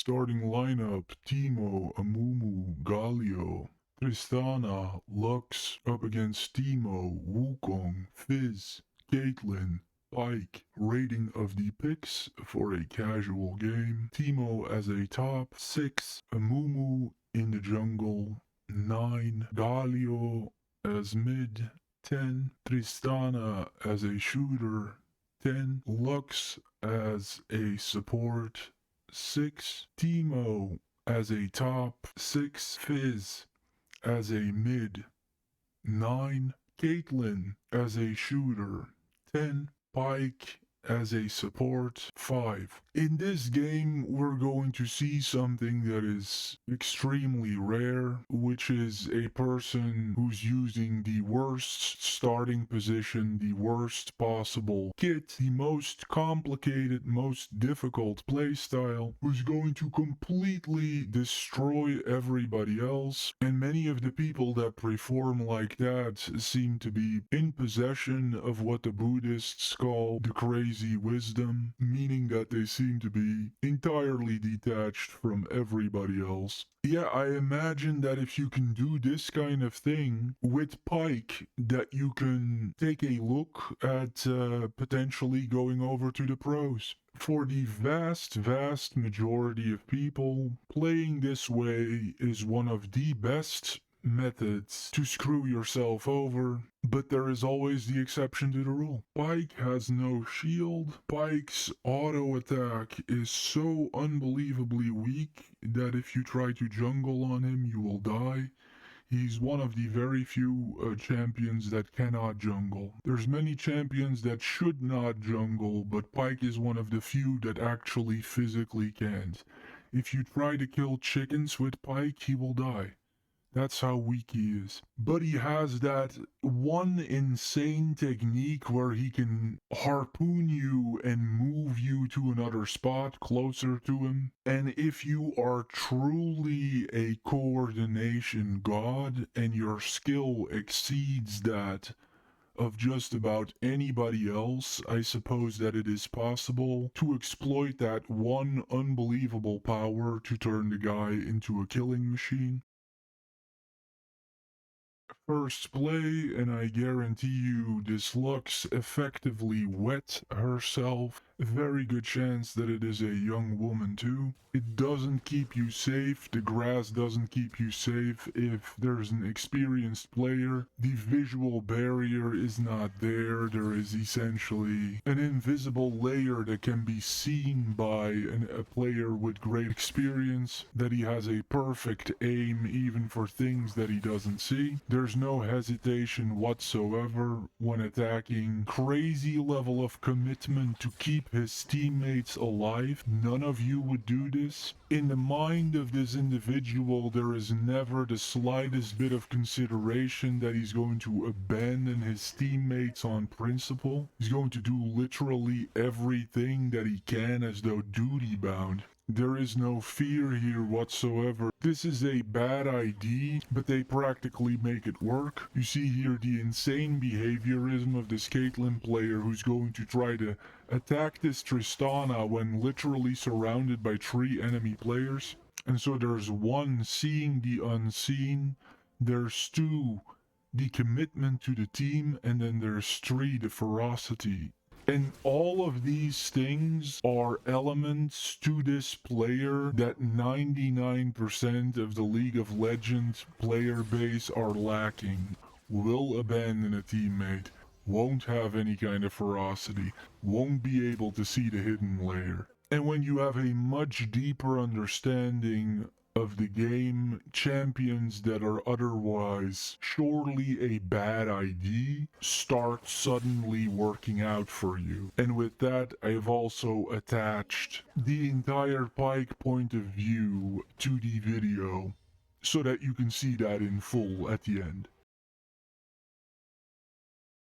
Starting lineup: Teemo, Amumu, Galio, Tristana, Lux up against Teemo, Wukong, Fizz, Caitlyn, Pike. Rating of the picks for a casual game: Teemo as a top 6, Amumu in the jungle 9, Galio as mid 10, Tristana as a shooter 10, Lux as a support 6, Teemo as a top 6, Fizz as a mid 9, Caitlyn as a shooter 10, Pike as a support 5. In this game, we're going to see something that is extremely rare, which is a person who's using the worst starting position, the worst possible kit, the most complicated, most difficult playstyle, who's going to completely destroy everybody else. And many of the people that perform like that seem to be in possession of what the Buddhists call the crazy wisdom, meaning that they seem to be entirely detached from everybody else. Yeah, I imagine that if you can do this kind of thing with Pike, that you can take a look at potentially going over to the pros. For the vast majority of people, playing this way is one of the best methods to screw yourself over, but there is always the exception to the rule. Pike has no shield. Pike's auto attack is so unbelievably weak that if you try to jungle on him, you will die. He's one of the very few champions that cannot jungle. There's many champions that should not jungle, but Pike is one of the few that actually physically can't. If you try to kill chickens with Pike, he will die. That's how weak he is. But he has that one insane technique where he can harpoon you and move you to another spot closer to him. And if you are truly a coordination god and your skill exceeds that of just about anybody else, I suppose that it is possible to exploit that one unbelievable power to turn the guy into a killing machine. First play, and I guarantee you this Lux effectively wet herself. A very good chance that it is a young woman too. It doesn't keep you safe, the grass doesn't keep you safe if there's an experienced player. The visual barrier is not there, there is essentially an invisible layer that can be seen by a player with great experience, that he has a perfect aim even for things that he doesn't see. There's no hesitation whatsoever when attacking. Crazy level of commitment to keep his teammates alive. None of you would do this. In the mind of this individual, there is never the slightest bit of consideration that he's going to abandon his teammates on principle. He's going to do literally everything that he can as though duty bound. There is no fear here whatsoever. This is a bad idea, but they practically make it work. You see here the insane behaviorism of this Caitlyn player who's going to try to attack this Tristana when literally surrounded by 3 enemy players. And so there's 1, seeing the unseen. There's 2, the commitment to the team. And then there's 3, the ferocity. And all of these things are elements to this player that 99% of the League of Legends player base are lacking. Will abandon a teammate, won't have any kind of ferocity, won't be able to see the hidden layer. And when you have a much deeper understanding of the game, champions that are otherwise surely a bad idea start suddenly working out for you. And with that, I've also attached the entire Pike point of view to the video so that you can see that in full at the end.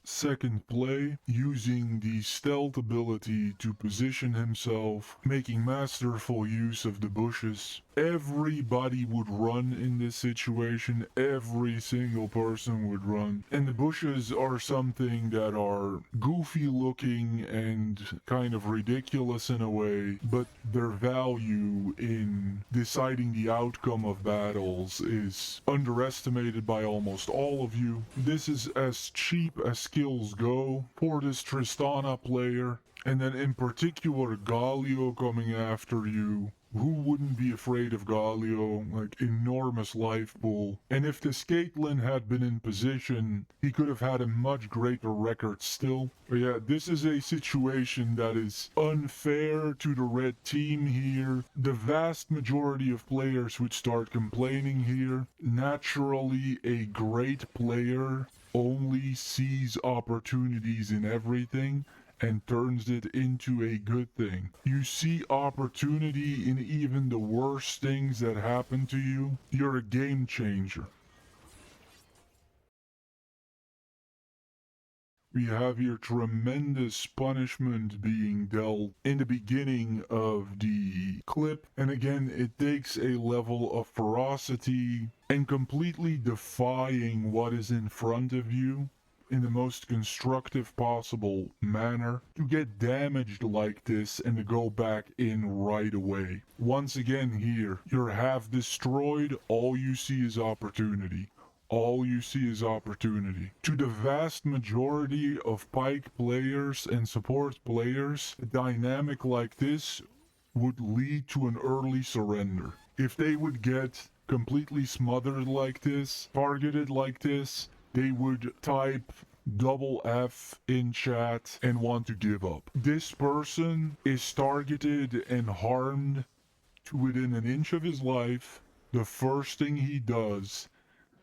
second play, using the stealth ability to position himself, making masterful use of the bushes. Everybody would run in this situation, every single person would run. And the bushes are something that are goofy looking and kind of ridiculous in a way, but their value in deciding the outcome of battles is underestimated by almost all of you. This is as cheap as skills go for this Tristana player. And then in particular, Galio coming after you. Who wouldn't be afraid of Galio? Like, enormous life pool. And if this Caitlyn had been in position, he could have had a much greater record still. But yeah, this is a situation that is unfair to the red team here. The vast majority of players would start complaining here. Naturally, a great player only sees opportunities in everything and turns it into a good thing. You see opportunity in even the worst things that happen to you. You're a game changer. We have here tremendous punishment being dealt in the beginning of the clip. And again, it takes a level of ferocity and completely defying what is in front of you in the most constructive possible manner to get damaged like this and to go back in right away. Once again here, you're half destroyed, all you see is opportunity. All you see is opportunity. To the vast majority of Pike players and support players, a dynamic like this would lead to an early surrender. If they would get completely smothered like this, targeted like this, they would type double F in chat and want to give up. This person is targeted and harmed to within an inch of his life. The first thing he does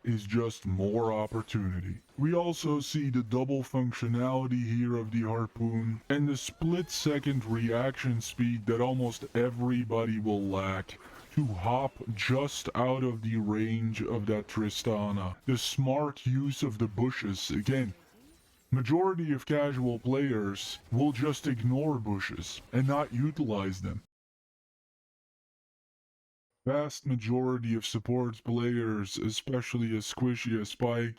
is just more opportunity. We also see the double functionality here of the harpoon and the split-second reaction speed that almost everybody will lack to hop just out of the range of that Tristana. The smart use of the bushes, again, majority of casual players will just ignore bushes and not utilize them. Vast majority of support players, especially as squishy as Spike,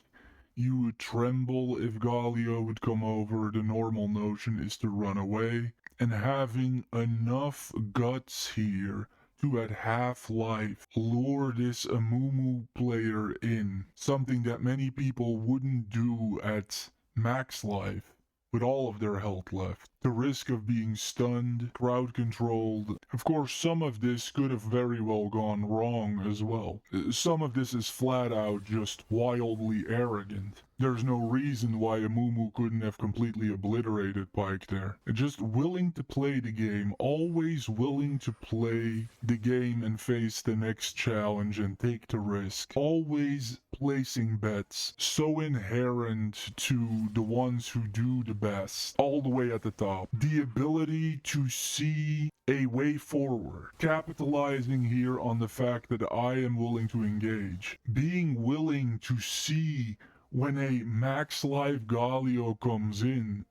you would tremble if Galio would come over. The normal notion is to run away. And having enough guts here to at half-life lure this Amumu player in. Something that many people wouldn't do at max life with all of their health left. The risk of being stunned, crowd controlled. Of course, some of this could have very well gone wrong as well. Some of this is flat out just wildly arrogant. There's no reason why Amumu couldn't have completely obliterated Pike there. Just willing to play the game, always willing to play the game and face the next challenge and take the risk. Always placing bets, so inherent to the ones who do the best, all the way at the top. The ability to see a way forward, capitalizing here on the fact that I am willing to engage, being willing to see when a max life Galio comes in,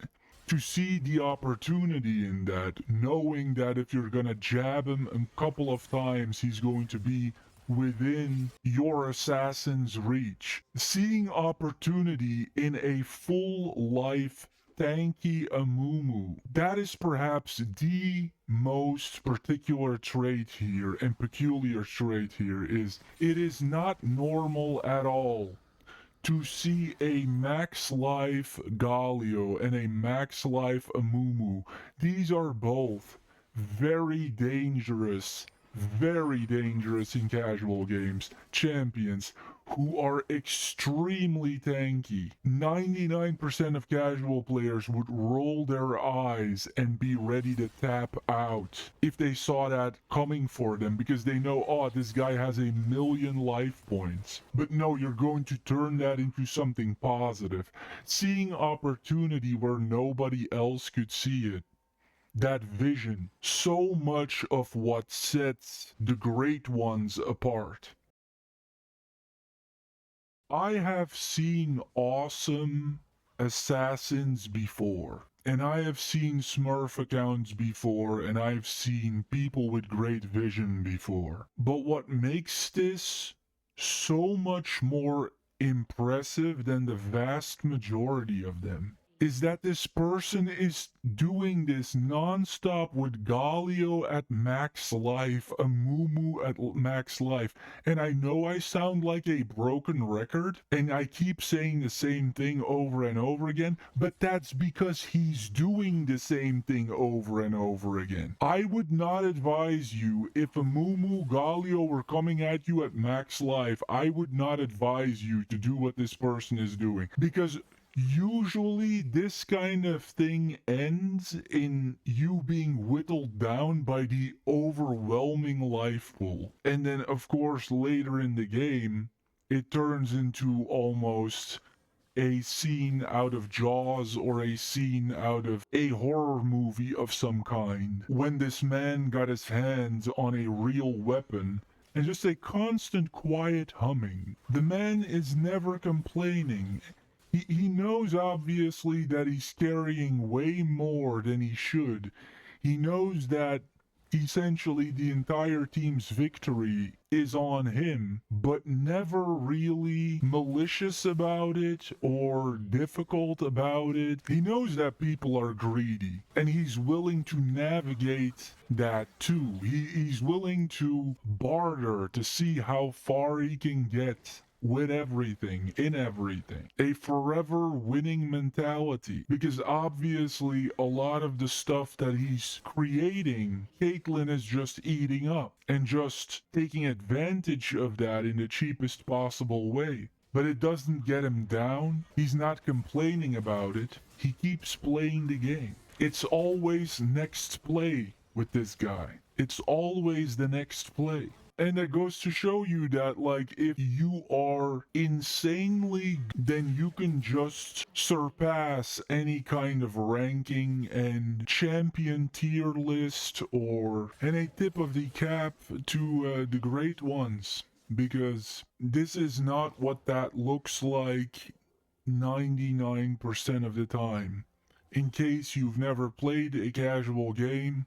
to see the opportunity in that, knowing that if you're gonna jab him a couple of times, he's going to be within your assassin's reach. Seeing opportunity in a full life tanky Amumu. That is perhaps the most particular trait here and peculiar trait here is it is not normal at all to see a max life Galio and a max life Amumu. These are both very dangerous in casual games champions who are extremely tanky. 99% of casual players would roll their eyes and be ready to tap out if they saw that coming for them because they know, oh, this guy has 1,000,000 life points. But no, you're going to turn that into something positive. Seeing opportunity where nobody else could see it. That vision, so much of what sets the great ones apart. I have seen awesome assassins before. And I have seen Smurf accounts before, and I've seen people with great vision before. But what makes this so much more impressive than the vast majority of them is that this person is doing this non-stop with Galio at max life, a Mumu at max life. And I know I sound like a broken record, and I keep saying the same thing over and over again, but that's because he's doing the same thing over and over again. I would not advise you, if a Mumu Galio were coming at you at max life, I would not advise you to do what this person is doing, because usually this kind of thing ends in you being whittled down by the overwhelming life pool. And then, of course, later in the game, it turns into almost a scene out of Jaws or a scene out of a horror movie of some kind, when this man got his hands on a real weapon and just a constant quiet humming. The man is never complaining. He knows obviously that he's carrying way more than he should. He knows that essentially the entire team's victory is on him, but never really malicious about it or difficult about it. He knows that people are greedy, and he's willing to navigate that too. He's willing to barter to see how far he can get with everything, in everything. A forever winning mentality. Because obviously a lot of the stuff that he's creating, Caitlyn is just eating up and just taking advantage of that in the cheapest possible way. But it doesn't get him down. He's not complaining about it. He keeps playing the game. It's always next play with this guy. It's always the next play. And that goes to show you that, like, if you are insanely, then you can just surpass any kind of ranking and champion tier list or a tip of the cap to the great ones. Because this is not what that looks like 99% of the time. In case you've never played a casual game,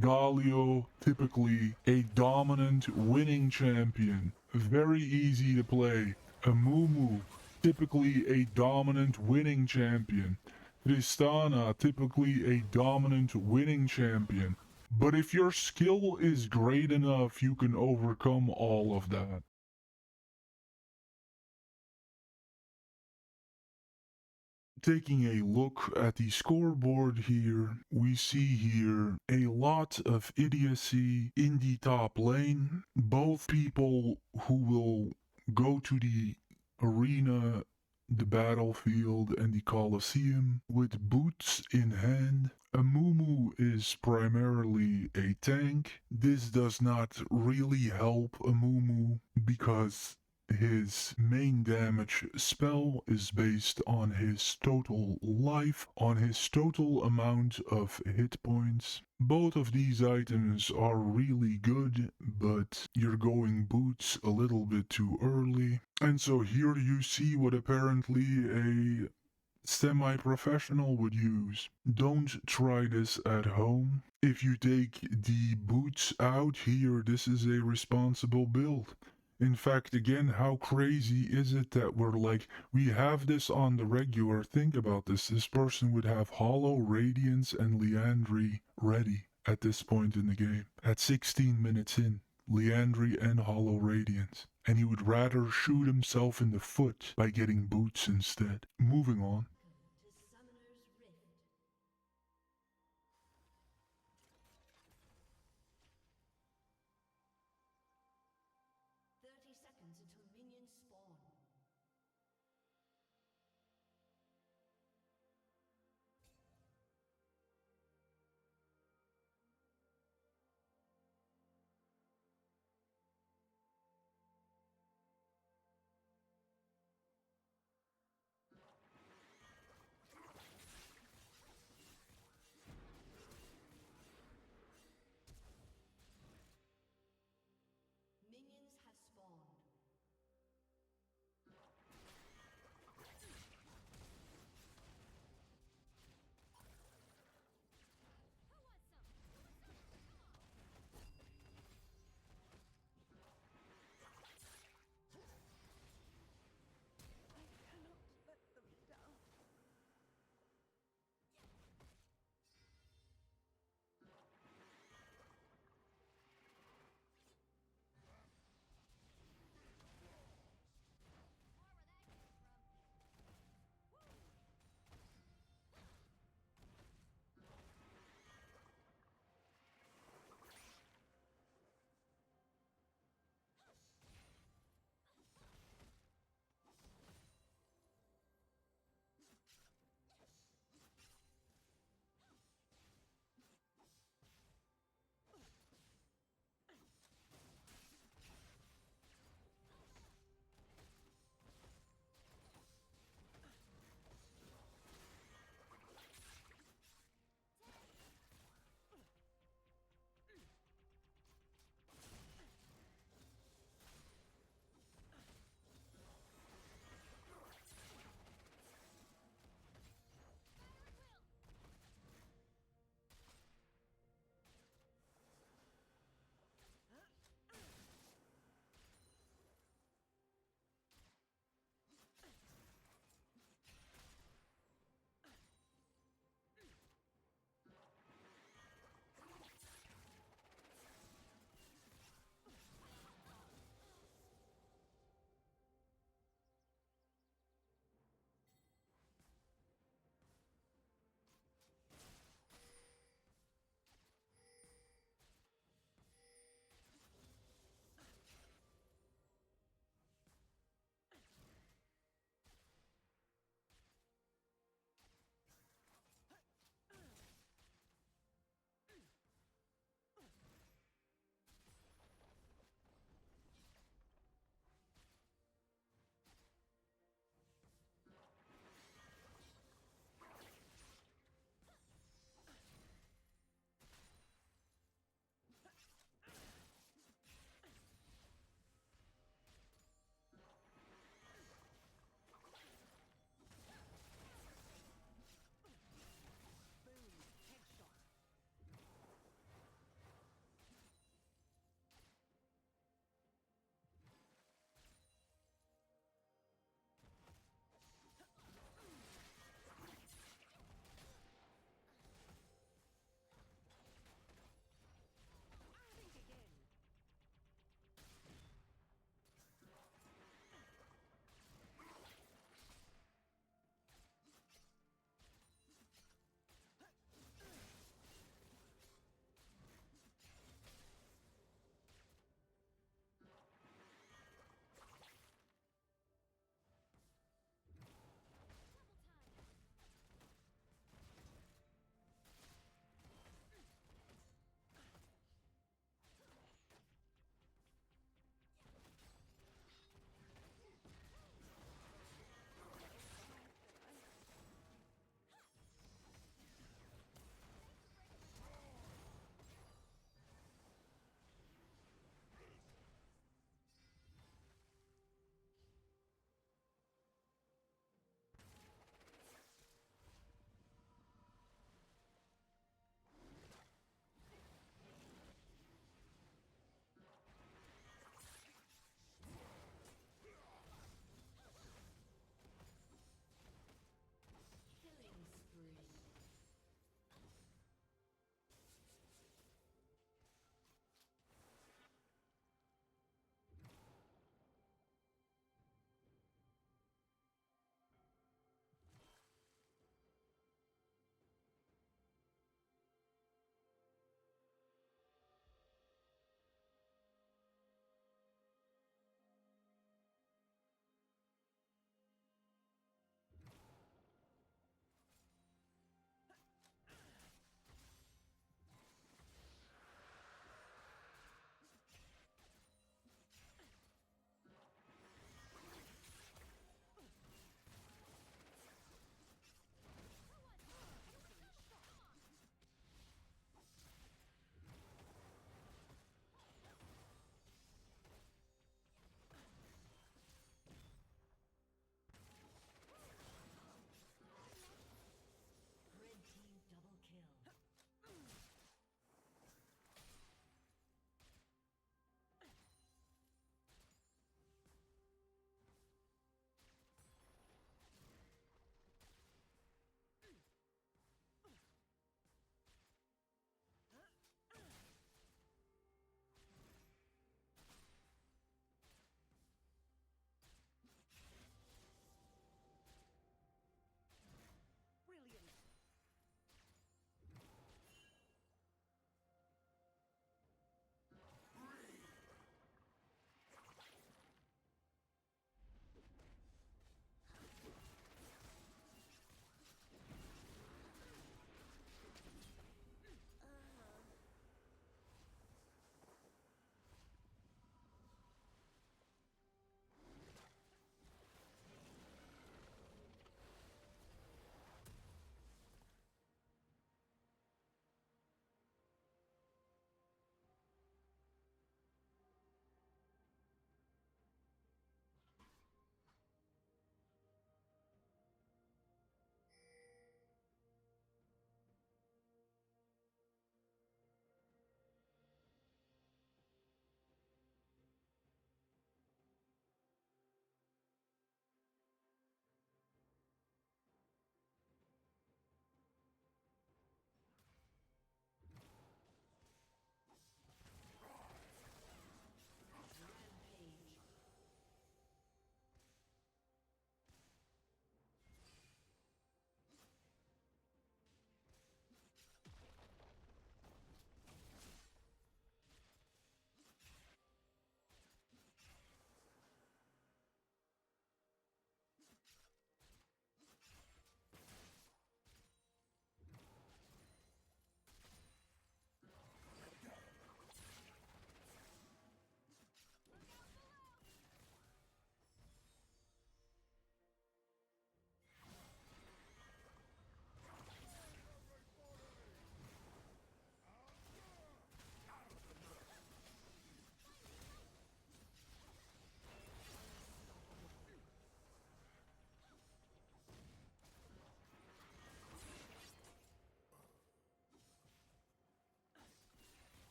Galio, typically a dominant winning champion, very easy to play. A Mumu, typically a dominant winning champion. Tristana, typically a dominant winning champion. But if your skill is great enough, you can overcome all of that. Taking a look at the scoreboard here, we see here a lot of idiocy in the top lane. Both people who will go to the arena, the battlefield, and the Colosseum with boots in hand. Amumu is primarily a tank. This does not really help Amumu because his main damage spell is based on his total life, on his total amount of hit points. Both of these items are really good, but you're going boots a little bit too early. And so here you see what apparently a semi-professional would use. Don't try this at home. If you take the boots out here, this is a responsible build. In fact, again, how crazy is it that we have this on the regular? Think about this. This person would have Hollow, Radiance, and Liandry ready at this point in the game. At 16 minutes in, Liandry and Hollow Radiance. And he would rather shoot himself in the foot by getting boots instead. Moving on. Minions have spawned.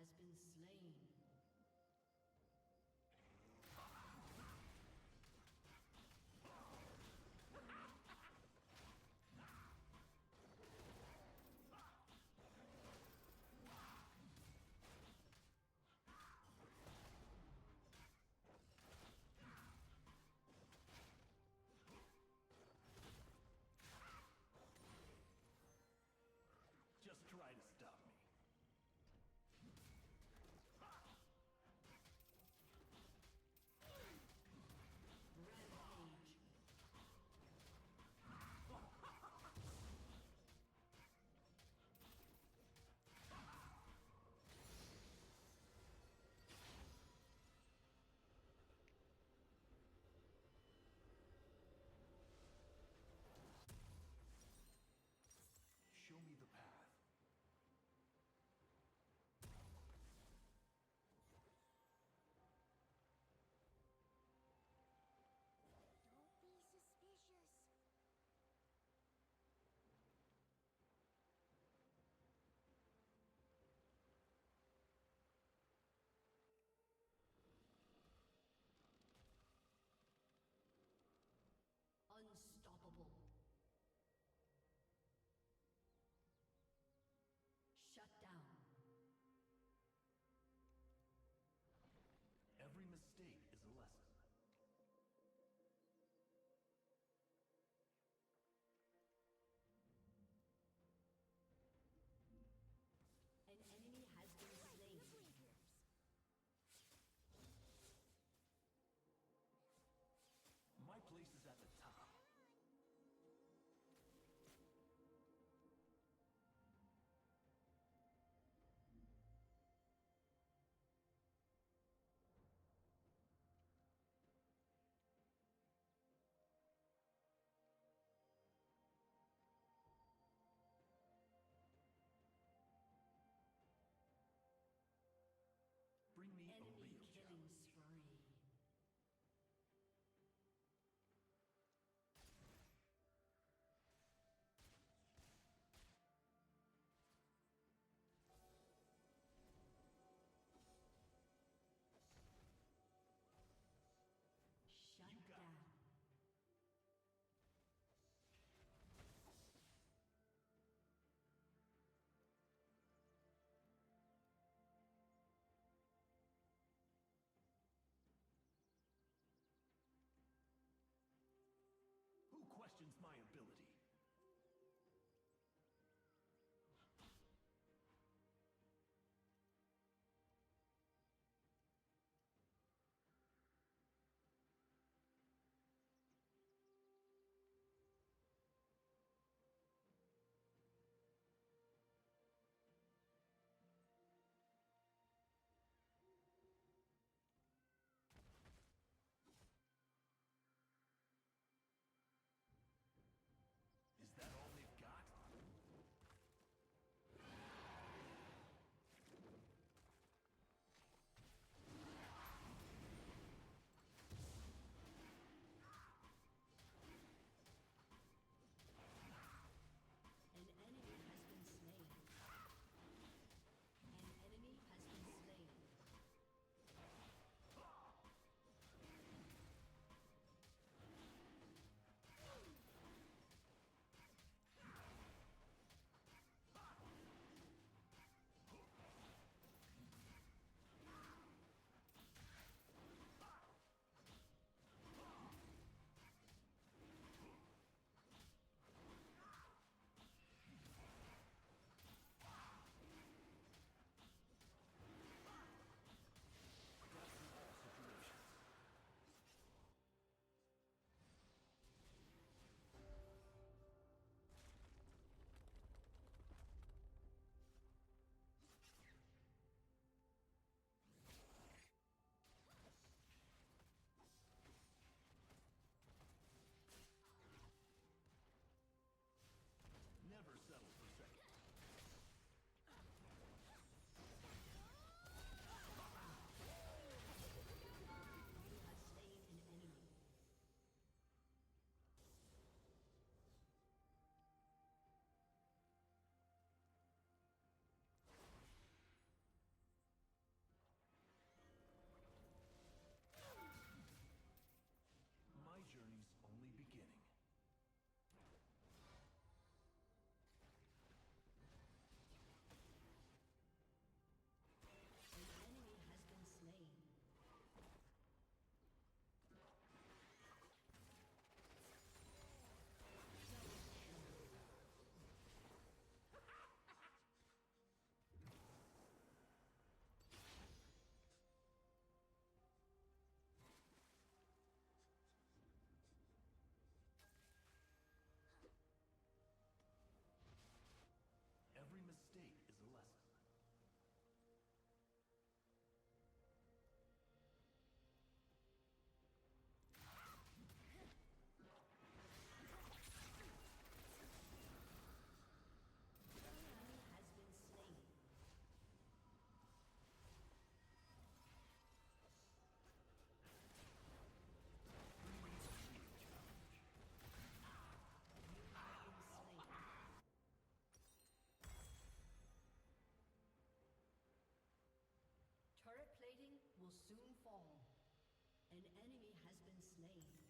has been slain. Just try to stop me. An enemy has been slain.